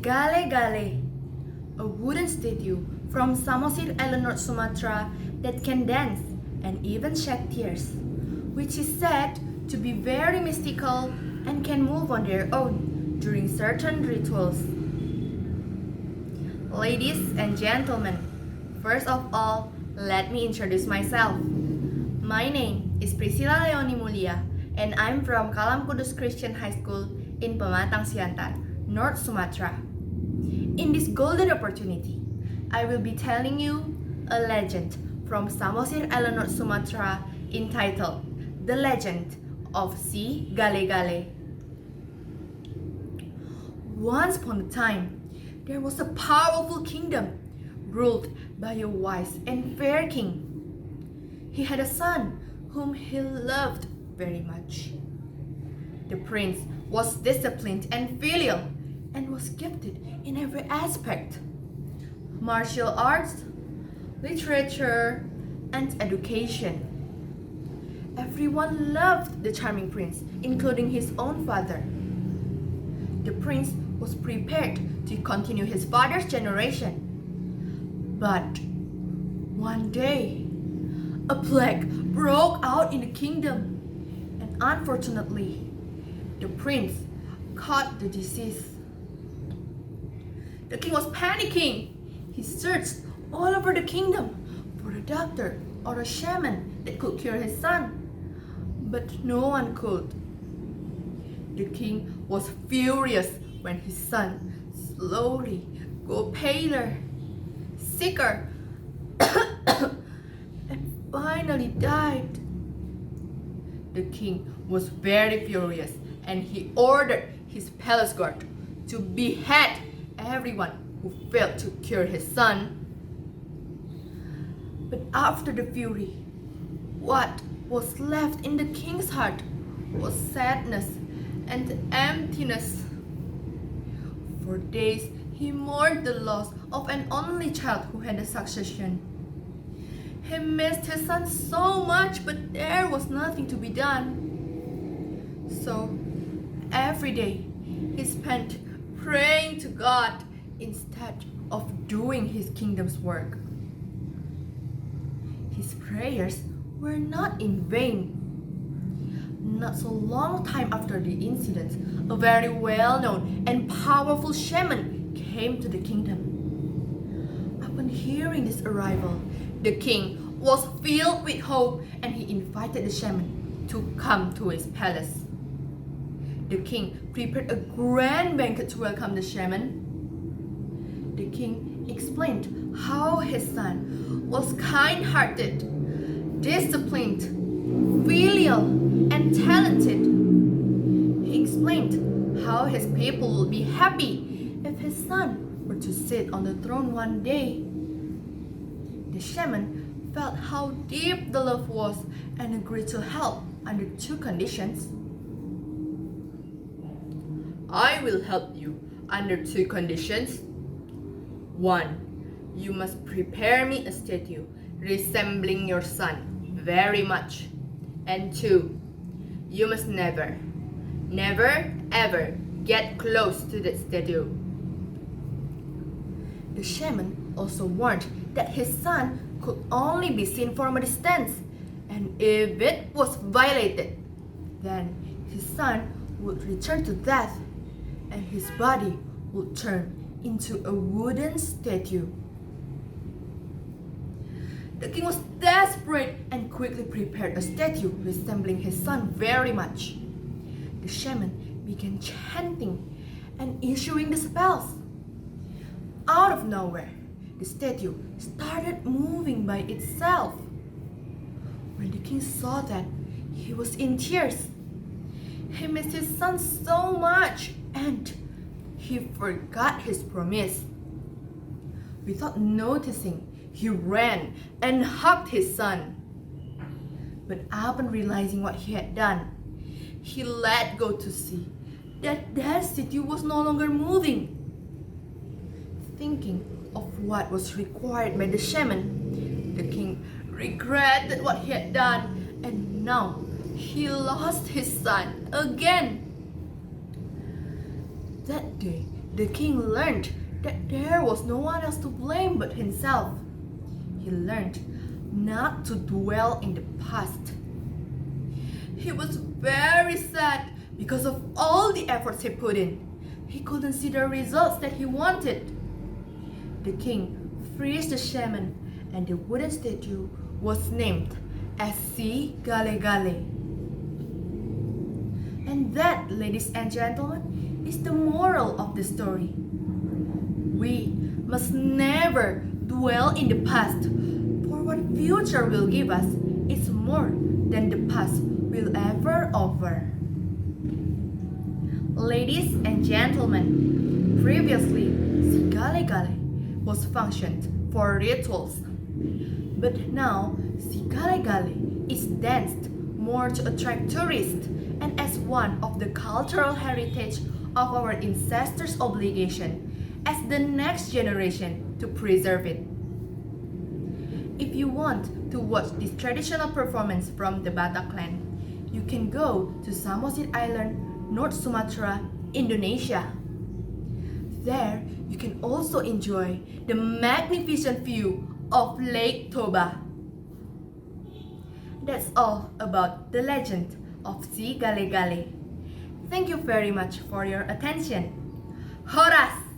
Gale-Gale, a wooden statue from Samosir Island, North Sumatra that can dance and even shed tears, which is said to be very mystical and can move on their own during certain rituals. Ladies and gentlemen, first of all, let me introduce myself. My name is Priscilla Leony Mulia, and I'm from Kalam Kudus Christian High School in Pematangsiantar, North Sumatra. In this golden opportunity, I will be telling you a legend from Samosir Island, North Sumatra entitled The Legend of Si Gale-Gale. Once upon a time, there was a powerful kingdom ruled by a wise and fair king. He had a son whom he loved very much. The prince was disciplined and filial and was gifted in every aspect: martial arts, literature, and education. Everyone loved the charming prince, including his own father. The prince was prepared to continue his father's generation. But one day, a plague broke out in the kingdom, and unfortunately, the prince caught the disease. The king was panicking. He searched all over the kingdom for a doctor or a shaman that could cure his son, but no one could. The king was furious when his son slowly got paler, sicker, and finally died. The king was very furious, and he ordered his palace guard to behead everyone who failed to cure his son. But after the fury, what was left in the king's heart was sadness and emptiness. For days, he mourned the loss of an only child who had a succession. He missed his son so much, but there was nothing to be done. So, every day, he spent praying to God instead of doing his kingdom's work. His prayers were not in vain. Not so long time after the incident, a very well-known and powerful shaman came to the kingdom. Upon hearing this arrival, the king was filled with hope, and he invited the shaman to come to his palace. The king prepared a grand banquet to welcome the shaman. The king explained how his son was kind-hearted, disciplined, filial, and talented. He explained how his people would be happy if his son were to sit on the throne one day. The shaman felt how deep the love was and agreed to help under two conditions. I will help you under two conditions. 1. You must prepare me a statue resembling your son very much. And 2. You must never ever get close to that statue. The shaman also warned that his son could only be seen from a distance, and if it was violated, then his son would return to death, and his body would turn into a wooden statue. The king was desperate and quickly prepared a statue resembling his son very much. The shaman began chanting and issuing the spells. Out of nowhere, the statue started moving by itself. When the king saw that, he was in tears. He missed his son so much, and he forgot his promise. Without noticing, he ran and hugged his son. But upon realizing what he had done, he let go to see that statue was no longer moving. Thinking of what was required by the shaman, the king regretted what he had done, and now he lost his son again. That day, the king learned that there was no one else to blame but himself. He learned not to dwell in the past. He was very sad because of all the efforts he put in. He couldn't see the results that he wanted. The king freed the shaman, and the wooden statue was named as Si Gale Gale. And that, ladies and gentlemen, is the moral of the story. We must never dwell in the past, for what future will give us is more than the past will ever offer. Ladies and gentlemen, previously Sigale Gale was functioned for rituals, but now Sigale Gale is danced more to attract tourists and as one of the cultural heritage of our ancestors' obligation as the next generation to preserve it. If you want to watch this traditional performance from the Batak clan, you can go to Samosir Island, North Sumatra, Indonesia. There, you can also enjoy the magnificent view of Lake Toba. That's all about the legend of Si Gale Gale. Thank you very much for your attention. Horas!